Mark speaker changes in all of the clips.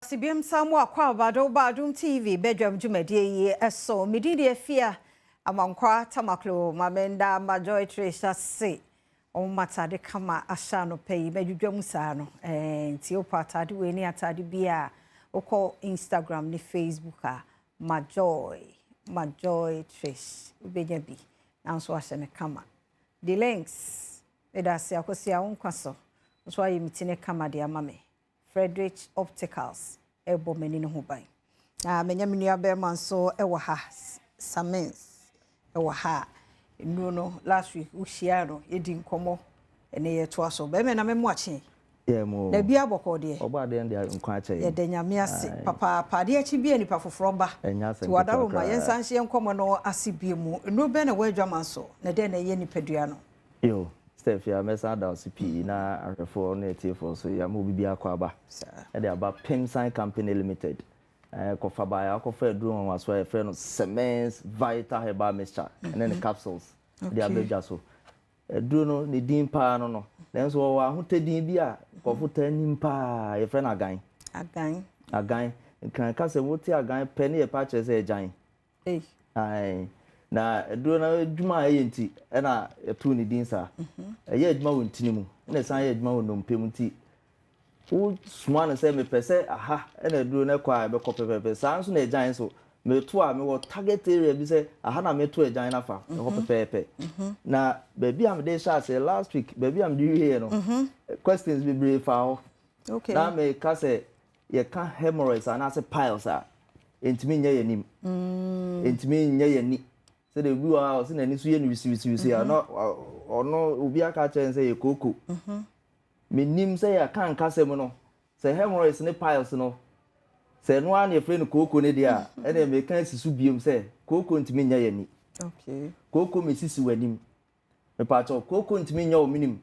Speaker 1: Medasi Pemsan akwa Badwam TV Badwam Jumedie eso mididi afia amankwa tamaklo mamenda majoy tresha se matade kama ashano pay medwudwam saa no nti opatade we ni atade bia okọ Instagram ni Facebook a majoy tresh ubenya bi nanso ahye kama the links medasi akosia wonkwaso so ayi mitine kama de amame Frederick Opticals ebo meni no hoban na menya menua Berman so ewo ha Sermens ewo ha no last week ushia no yedi nkomo ene ye to aso be me na memo ache
Speaker 2: mo
Speaker 1: na bia boko de
Speaker 2: oba de ndia nkwa ache
Speaker 1: ye de nyame ase papa pade achi bia ni pa foforo ba to wadaro ma yen sanhye nkomo no ase bia mu no be na wadwaman so na de na ye nipadua no
Speaker 2: yo Stefia mesa da CP na arefo na etifo so ya mo bibia kwa ba e dey about Pemsan company limited ko fa ba ya ko fa drum on waso e friend Sermens Vyter Herbal mixture and then the capsules they are beja so drum no ni din pa no then so wa hotedin bi a ko futa nim pa e friend agan kan ka se woti agan pe ne e pa che se ejan ai na duro na djuma yenti e na etu ni din sa ye djuma wontini mu na san ye djuma wonompem nti wo suma na se me pese aha e na duro na kwa be ko pepepe san so na ejan so me to a me wo target area bi se aha na me to ejan na fa ko pepepe na baby am dey sha say last week baby am dey here no questions be brave fa
Speaker 1: okay
Speaker 2: na me ka se ye ka hemorrhoids ana se piles a entimi nya yanim entimi nya yani say the view house na ni so ye ni wisi ono obi aka chen say ye koko menim say ya kan kasem no say hemorrhoids ne piles no say no an ye friend koko ne dia e na me kan sisu biom say koko ntimi nya yani
Speaker 1: okay
Speaker 2: koko me sisi wanim me pa cho koko ntimi nya o minim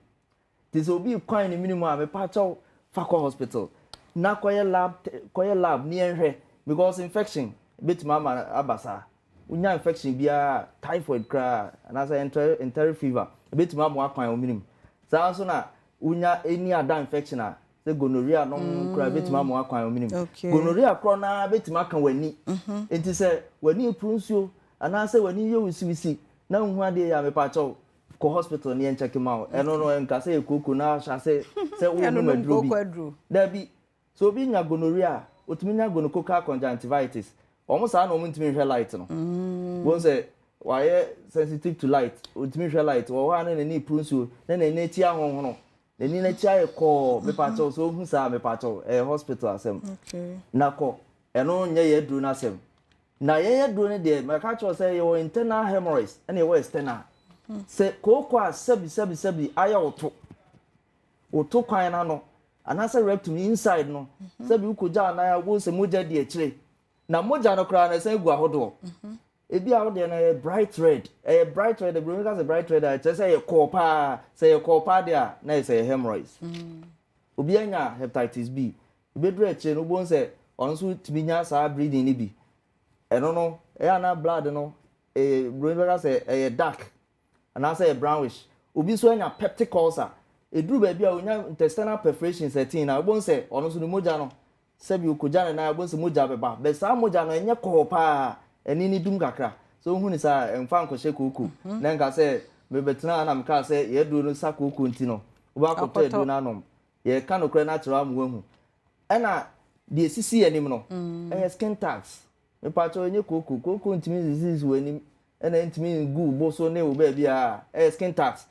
Speaker 2: this obi kwan ni minim a me pa cho fakọ hospital na koye lab ni enhwe because infection bit mama abasa unya infection bia typhoid cra and say enteric fever bit mama akwan o minim sa so na unya any other infection a say gonorrhea no cra bit mama akwan o minim gonorrhea cro na bit maka wani enti say wani prunsuo and say wani ye wisi na hu ade ya me pa cho ko hospital ni en check him out eno no en ka say koko na sha say wo no madru da bi so bi nya gonorrhea otumi nya gonococcal conjunctivitis almost I know to me light no won say why sensitive to light otumi hwe light wo wa na ni prunsu na na tia ho no na ni na tia e ko me pa cho so hu sa me pa cho hospital asem
Speaker 1: okay
Speaker 2: na ko eno nya ye dru na asem na ye dru ne de me ka cho say your internal hemorrhoids and your external say ko kwa sabi aya oto kwan na no anasa rectum inside no sabi ukoja na ya wo se moja de akire na moja no kra na say gu ahodo ebi a wo de na bright red the bro ka say bright red a say e kopa there na say hemorrhoids obi anya hepatitis B ebedru akire no bo say onso timinya sa bleeding ni bi eno no na blood no bro ka say dark and say brownish obi so anya peptic ulcer edru ba bia onya intestinal perforation 13 na bo say ono so no moja no sabi ukoja na bo se moja beba be sa moja no enye ko pa eni ni dum kakra so hu ni sa emfa nkoshe koku na nka say me betina na mka say ye duro no sa koku nti no oba koto edu na nom ye ka no kra natural mu hu ena de sisi enim no skin tax me pa cho enye koku ntimi disease wanim ena ntimi gu bo so ne oba bia skin tax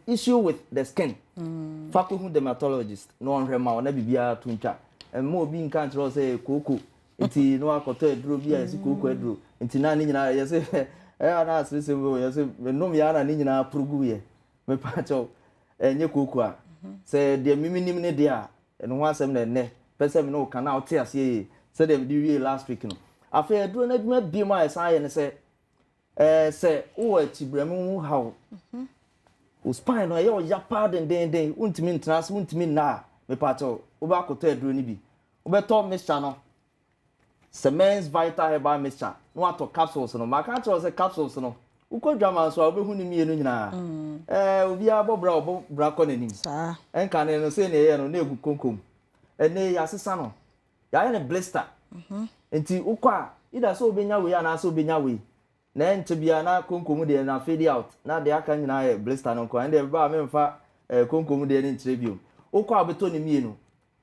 Speaker 2: issue with the skin faku dermatologist no on hema na bibia tuncha mo bi nkan tro say koko nti no akoto eduro bia esi koko eduro nti na ni nyina ye say na asese bo ye say no ya na ni nyina progu ye me pa cho enye koko a say de miminim ne de a no ho asem na ne person no kana oti ase say dem di wie last week no afa eduro na dwuma bi ma esa ye ne say say wo atibramu how o spine no ye o ya den untimi ntras untimi na me pato oba koto eduro ni bi obeto mixture no Sermens Vyter Herbal mixture no ato capsules no maka tro se capsules no ukodwama so obehu ni mienu nyina obi abobra ko nanim sa enka ne no se ne ye no na egu konkom ene ya sesa no ya ne blister enti ukwa ida so obenya we ya na so obenya we na ente bia na konkomu de na fade out na de aka nyina ya blister no kwa ende ba me mfa konkomu de ne ntire bio ukwa beto ne mienu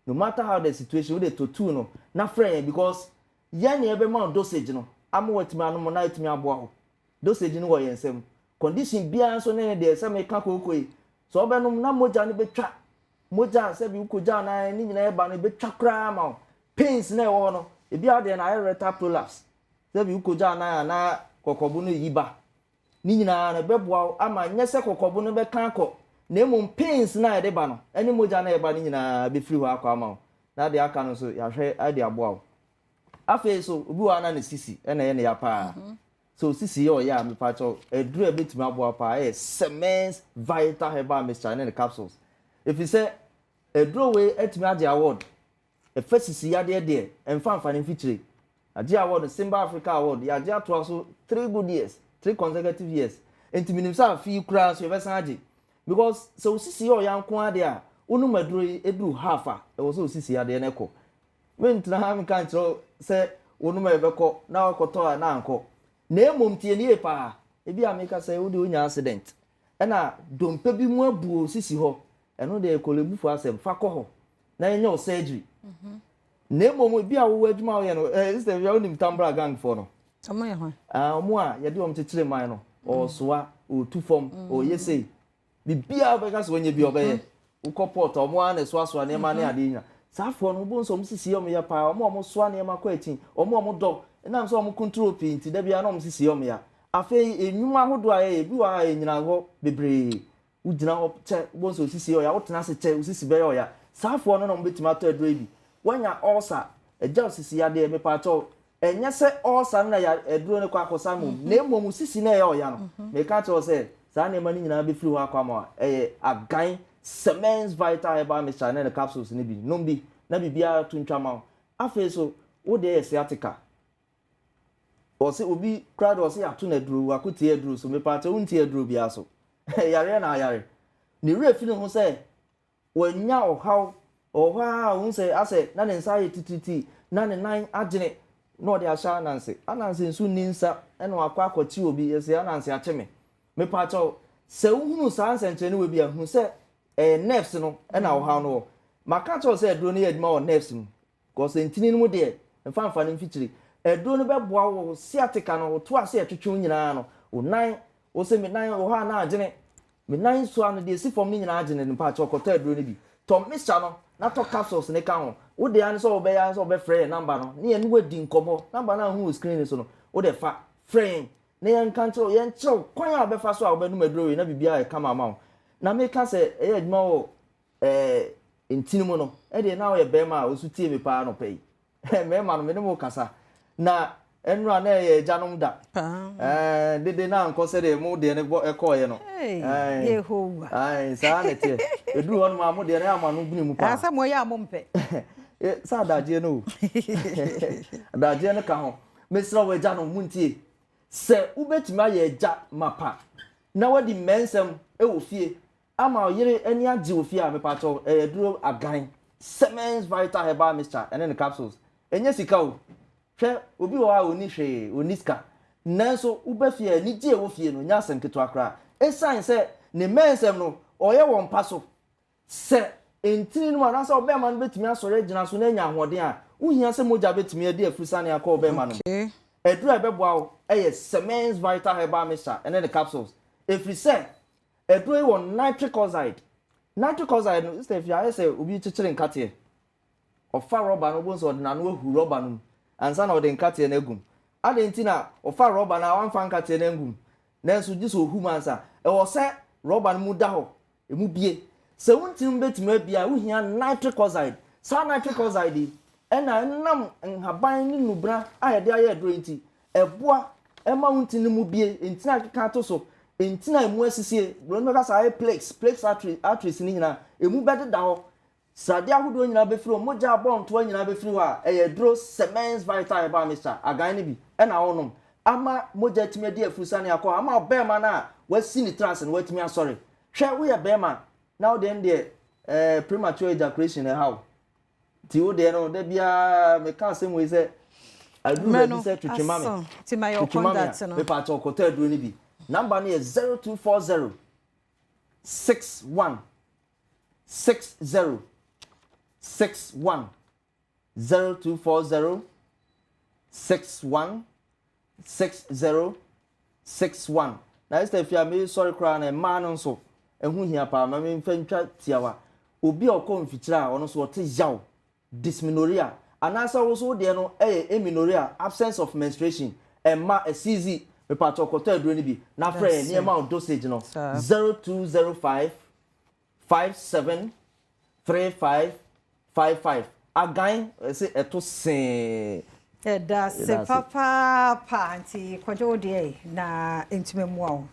Speaker 2: no matter how the situation we dey to two no na friend because ya ne ebe ma dosage no amwatimi anu na etimi aboa ho dosage no wo yensem condition bia so ne de se me ka kokoi so obenum na moja ne betwa moja se bi ukoja na ni nyina eba no betwa kra ma pains na e wo no e bia de na rectal prolapse se bi ukoja na kokobu no yiba ni nyina na beboa ama nyese kokobu no be kan ko na emum pains na e de ba no eni moja na eba ni nyina be free ho akwa ma na de aka no so ya hwe ade aboa afi so obi wa na ne sisi na ye ne ya pa so sisi yo ya me pa cho eduru ebetimi aboa pa Sermens Vyter Herbal mixture and the capsules if you say eduru we etimi age award e fa sisi ya de emfa feature age award Simba Africa award ya age ato so 3 good years 3 consecutive years entimi nim sa fi kura so e be san age because so sisi yo ya nko ade a unu maduru eduru half a e wo so sisi ya de na ko mentra ha me kan tro se unu ma ebeko na okoto na anko na emom tie nie pa ebi ameka say wo de onya accident na dompe bi mu abu sisi ho eno de kolebufu asem fa ko ho na enye surgery na emom bi a wo adwuma wo ye no sister ya onim tambra gang for no
Speaker 1: somo ye ho
Speaker 2: omo a ye de om tetire man no o soa o tu form o yesei bibia be ka so onye bi obeye wo koport omo a na so aso na ma na ade nya safo no bo nso msisi yom ya pa omo soa na ma kwa etin omo do na so omo control paint da bia na omo sisi yom ya afi enwuma hodo aye bi wa enyina ho bebre ugina ho che bo nso sisi yo ya wotena se che usisi be yo ya safo no no betima to adro bi wanya ulcer eja sisi ya de me pa cho enye se ulcer na ya adro ne kwa akosa mu na emom sisi na ya oya no me ka cho se sa na mani nyina be firi ho akwa ma agan Sermens Vyter Herbal mixture and the capsules ni bi nombi na bibia tuntwa ma afi so wo de sciatica o se obi crowd o se atu na duru akotie aduru so me pa che untie aduru bia so yare na yare ni refi no ho se wanya ohaw un se ase na ne nsa ye tititi na ne nan agene no de asha ananse nsu ninsa eno akwa akwati obi ese ananse acheme me pa che se uhunu sa ansenche ne we bia hu se nerves no na ohaw no maka che se aduru ne yedma o nerves no ko se ntini no de mfa ne mfitiri eduro no beboa wo sciatica no to ase etwetwe nyina no o nan o se me nan o ha na agene me nan so ano de si form ni nyina agene no pa chokoto eduro no bi to mixture no na to capsules ne ka ho wo de an so obeya so obe free number no ne ye no wadi nkomo number na hu screen so no wo de fa free ne yan kan tro yan tro kwan a obe fa so a obe no meduro na bibia e kama ma na me ka se e adwuma wo intinimu no e de na wo ye bema o su tie me pa no pay me ma no me no kasa na enra na ye janom da dede na anko se de mu de ne ekoye no
Speaker 1: Yehowa
Speaker 2: sa na tie eduru hon ma mu de ne ama no buni mu pa
Speaker 1: asa mo ya mo mpe
Speaker 2: sa daje no daje ne ka ho mesra we janom mu ntie se ubetima ye ja mapa na wadi mensem e wo fie ama yire eni age wo fie a me pa to eduru agan Sermens Vyter Herbal mixture and then the capsules enye sika o hwe obi wo a oni hwe oniska nanso ubafie ni die wo fie no nya senketo akra esan se ne mensem no oye won paso se entini no na se obema no betimi asore gina so na nya ahoden a uhia se moja betimi ade afusane akọ obema no eduru ebeboa wo Sermens Vyter Herbal mixture and then the capsules if you say eduru won nitric oxide no if you say obi chichire nkate ofa rubber no bonso na no hu rubber no ansa na ode nkate na egum ade na ofa rubber na wan fa nkate na egum nanso jiso hu mansa e wo se rubber no mu da ho emu bie se wontim betima bia wo hia nitric oxide sa nitric oxide na nam nhaban ni nubra ayede aye adro nti eboa ema wontin mu bie ntina keka to so ntina emu asisie bro no ka sa plaques arteries ni nyina emu bede da ho sade ahodo nyina be firi moja abonto nyina be firi wa dro Sermens Vyter Herbal mixture agan ni bi na wonom ama moja timi de afusane akọ ama obema na wasi ni trans na watimi asori hwe wo ye bema na wo de premature ejaculation how ti o de no de bia me ka asem we say adu be say twetwema me
Speaker 1: ti my contact no
Speaker 2: me pa to kota adu ni bi number no is 0240 61 60 61 0240 61 60 61 na este fia me sorry kra na ma no so ehu hia pa ma me mfantwa tiawa obi okomfikira ono so wote yaw dysmenorrhea anasa wo so de no emmenorrhea absence of menstruation emma CZ me pa chokoto aduro ni bi na frɛ ne ma dosage no 0205 57 35 55 again say eto sen
Speaker 1: da se papa panti kwajo de na intimemu awo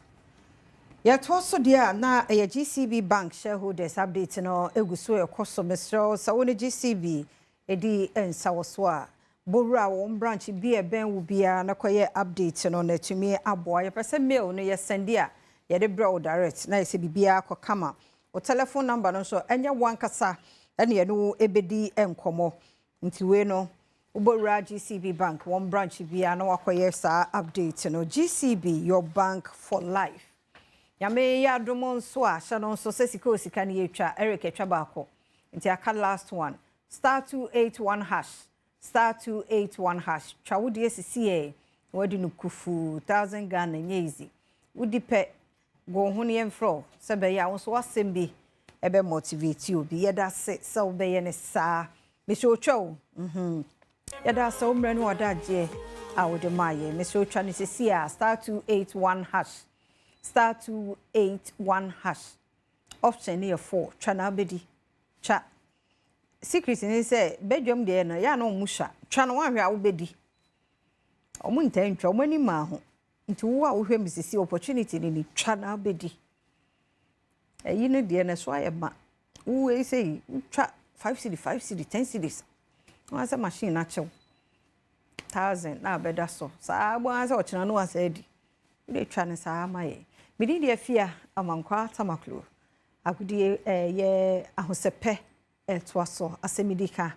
Speaker 1: ya to so de na GCB bank shareholders update no eguso ekoso mesro sa woni GCB edi ensawoso a bowura won branch bi ben wo bia na koye update no na tumi aboa ye pese mail no ye send a ye de bro direct na ye se bibia akokama o telephone number no so enye wankasa ene ye no ebedi enkomo nti we no Ubora GCB Bank, one branch via no wakoyesa update no GCB, your bank for life. Yame ya domon swa shanon so sesiko sikani yecha Eric Chabako. Inti aka last one. *281 hash. *281 hash. Chawudi SCA. Wadi nukufu 1000 Ghana nyezi. Udi pe go huni enfro. Sebe ya onso wasembi ebe motivate you. Bi yeda se sa ube yene sa. Misho chow. Yada so mre no adaje a wode maye Mr. Otwa ni sisi a *281 hash *281 hash option near 4 twa na bedi cha secret ni say bedwam de no ya no musha twa no wanhwe a wo bedi omu ntantwa omani ma ho nti wo a wo hwe misisi opportunity ni twa na bedi eyi no de na so ayema wo e say twa 5 cedi 10 cedis Wasa machine na chew 1000 na beda so sa agbo asa ochina no wasa edi we twa ne sa amaye medi de afia amankwa tamaklo akudi ye ahosepe etwa so asemidika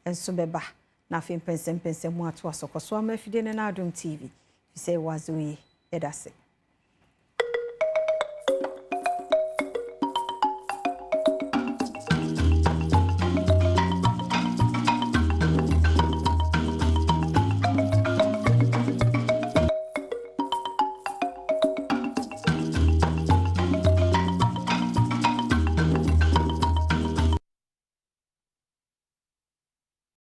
Speaker 1: enso beba na afin pensem mu atwa so koso amafide ne na Adom TV fi say wazoyi edase